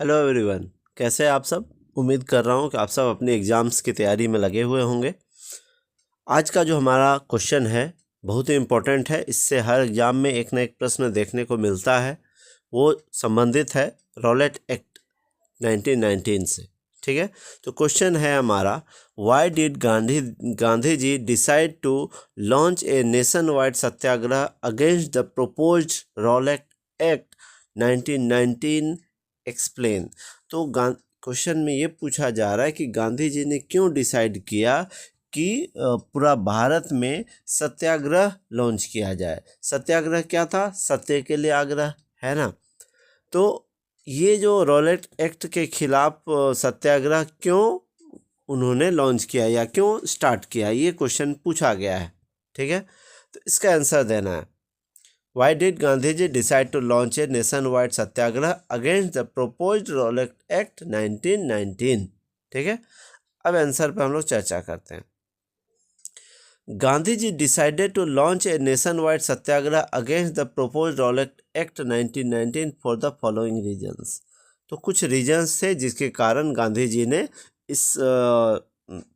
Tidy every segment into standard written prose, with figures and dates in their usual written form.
Hello everyone, कैसे हैं आप सब। उम्मीद कर रहा हूं कि आप सब अपने एग्ज़ाम्स की तैयारी में लगे हुए होंगे। आज का जो हमारा क्वेश्चन है बहुत ही इम्पोर्टेंट है। इससे हर एग्ज़ाम में एक ना एक प्रश्न देखने को मिलता है। वो संबंधित है रॉलेट एक्ट 1919 से। ठीक है, तो क्वेश्चन है हमारा, why did Gandhi ji decide to launch a nationwide satyagraha against the proposed Rowlatt Act 1919, explain. तो क्वेश्चन में ये पूछा जा रहा है कि गांधी जी ने क्यों डिसाइड किया कि पूरा भारत में सत्याग्रह लॉन्च किया जाए। सत्याग्रह क्या था? सत्य के लिए आग्रह, है ना। तो ये जो रॉलेट एक्ट के खिलाफ सत्याग्रह क्यों उन्होंने लॉन्च किया या क्यों स्टार्ट किया, ये क्वेश्चन पूछा गया है। ठीक है, तो इसका आंसर देना है। Why did Gandhiji decide to launch a nationwide satyagraha against the proposed Rowlatt Act 1919? ठीक है, अब आंसर पे हम लोग चर्चा करते हैं। Gandhi ji decided to launch a nationwide satyagraha against the proposed Rowlatt Act 1919 for the following reasons. तो कुछ रीजन्स थे जिसके कारण गांधी जी ने इस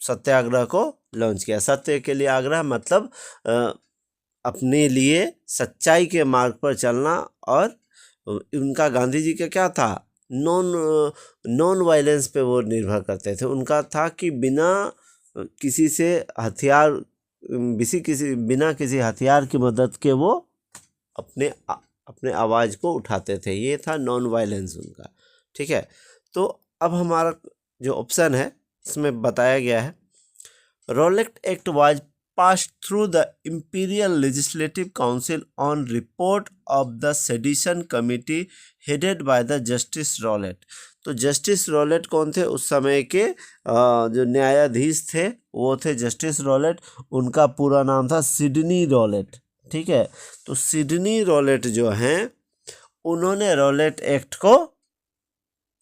सत्याग्रह को लॉन्च किया। सत्य के लिए आग्रह मतलब अपने लिए सच्चाई के मार्ग पर चलना। और उनका गांधी जी का क्या था? नॉन वायलेंस पे वो निर्भर करते थे। उनका था कि बिना किसी किसी हथियार की मदद के वो अपने आवाज़ को उठाते थे। ये था नॉन वायलेंस उनका। ठीक है, तो अब हमारा जो ऑप्शन है इसमें बताया गया है, Rowlatt act was passed through the Imperial Legislative Council on report of the Sedition Committee headed by the Justice Rowlett। तो जस्टिस रॉलेट कौन थे? उस समय के जो न्यायाधीश थे वो थे जस्टिस रॉलेट। उनका पूरा नाम था सिडनी रॉलेट। ठीक है, तो सिडनी रॉलेट जो हैं उन्होंने रॉलेट एक्ट को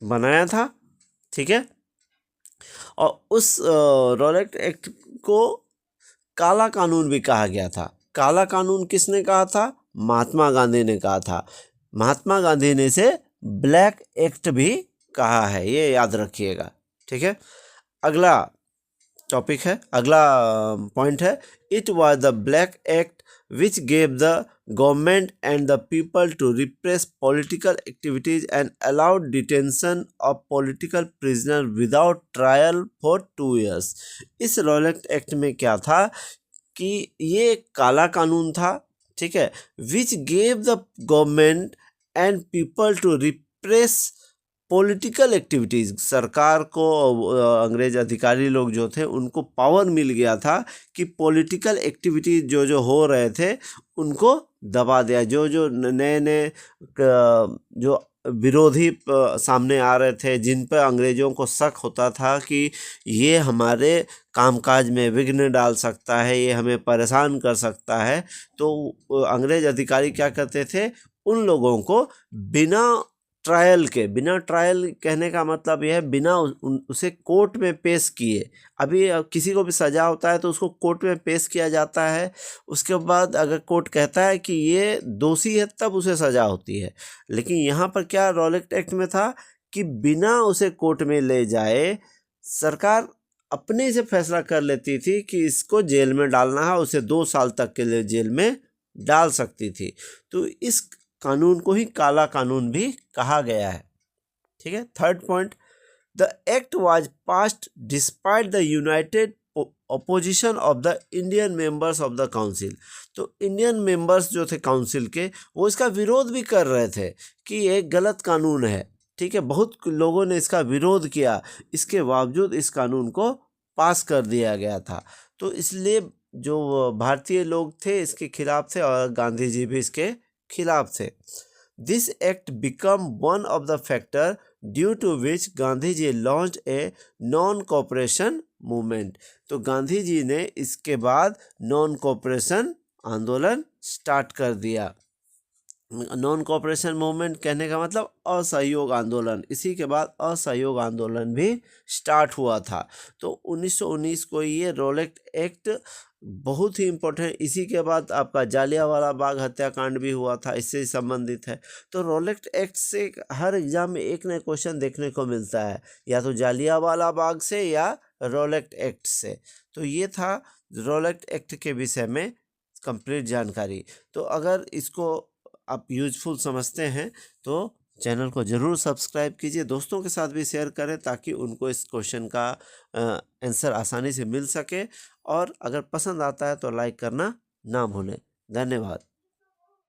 बनाया था। ठीक है, और उस रॉलेट एक्ट को काला कानून भी कहा गया था। काला कानून किसने कहा था? महात्मा गांधी ने कहा था। महात्मा गांधी ने इसे ब्लैक एक्ट भी कहा है, ये याद रखिएगा। ठीक है, अगला टॉपिक है, अगला पॉइंट है, it was the black act which gave the government and the people to repress political activities and allowed detention of political prisoners without trial for 2 years। इस रॉलेट एक्ट में क्या था कि ये काला कानून था। ठीक है, which gave the government and people to repress political activities. सरकार को अंग्रेज अधिकारी लोग जो थे उनको पावर मिल गया था कि पॉलिटिकल एक्टिविटीज जो हो रहे थे उनको दबा दिया। जो नए जो विरोधी सामने आ रहे थे, जिन पर अंग्रेज़ों को शक होता था कि ये हमारे कामकाज में विघ्न डाल सकता है, ये हमें परेशान कर सकता है, तो अंग्रेज अधिकारी क्या करते थे? उन लोगों को बिना ट्रायल कहने का मतलब यह है बिना उसे कोर्ट में पेश किए। अभी किसी को भी सज़ा होता है तो उसको कोर्ट में पेश किया जाता है। उसके बाद अगर कोर्ट कहता है कि ये दोषी है तब उसे सज़ा होती है। लेकिन यहाँ पर क्या रॉलेट एक्ट में था कि बिना उसे कोर्ट में ले जाए सरकार अपने से फैसला कर लेती थी कि इसको जेल में डालना है, उसे 2 साल तक के लिए जेल में डाल सकती थी। तो इस कानून को ही काला कानून भी कहा गया है। ठीक है, third point, the act was passed despite the United opposition of the Indian members of the council. तो इंडियन मेंबर्स जो थे काउंसिल के, वो इसका विरोध भी कर रहे थे कि ये गलत कानून है। ठीक है, बहुत लोगों ने इसका विरोध किया, इसके बावजूद इस कानून को पास कर दिया गया था। तो इसलिए जो भारतीय लोग थे इसके खिलाफ थे और गांधी जी भी इसके खिलाफ थे। This act become one of the factor due to which Gandhi ji launch a non cooperation movement. तो गांधी जी ने इसके बाद नॉन कोऑपरेशन आंदोलन स्टार्ट कर दिया। नॉन कोऑपरेशन मूवमेंट कहने का मतलब असहयोग आंदोलन। इसी के बाद असहयोग आंदोलन भी स्टार्ट हुआ था। तो 1919 को ये रॉलेट एक्ट बहुत ही इम्पोर्टेंट। इसी के बाद आपका जालियांवाला बाग हत्याकांड भी हुआ था, इससे संबंधित है। तो रोलेट एक्ट से हर एग्जाम में एक नया क्वेश्चन देखने को मिलता है, या तो जालियांवाला बाग से या रोलेट एक्ट से। तो ये था रोलेट एक्ट के विषय में कंप्लीट जानकारी। तो अगर इसको आप यूजफुल समझते हैं तो चैनल को ज़रूर सब्सक्राइब कीजिए, दोस्तों के साथ भी शेयर करें ताकि उनको इस क्वेश्चन का आंसर आसानी से मिल सके। और अगर पसंद आता है तो लाइक करना ना भूलें। धन्यवाद।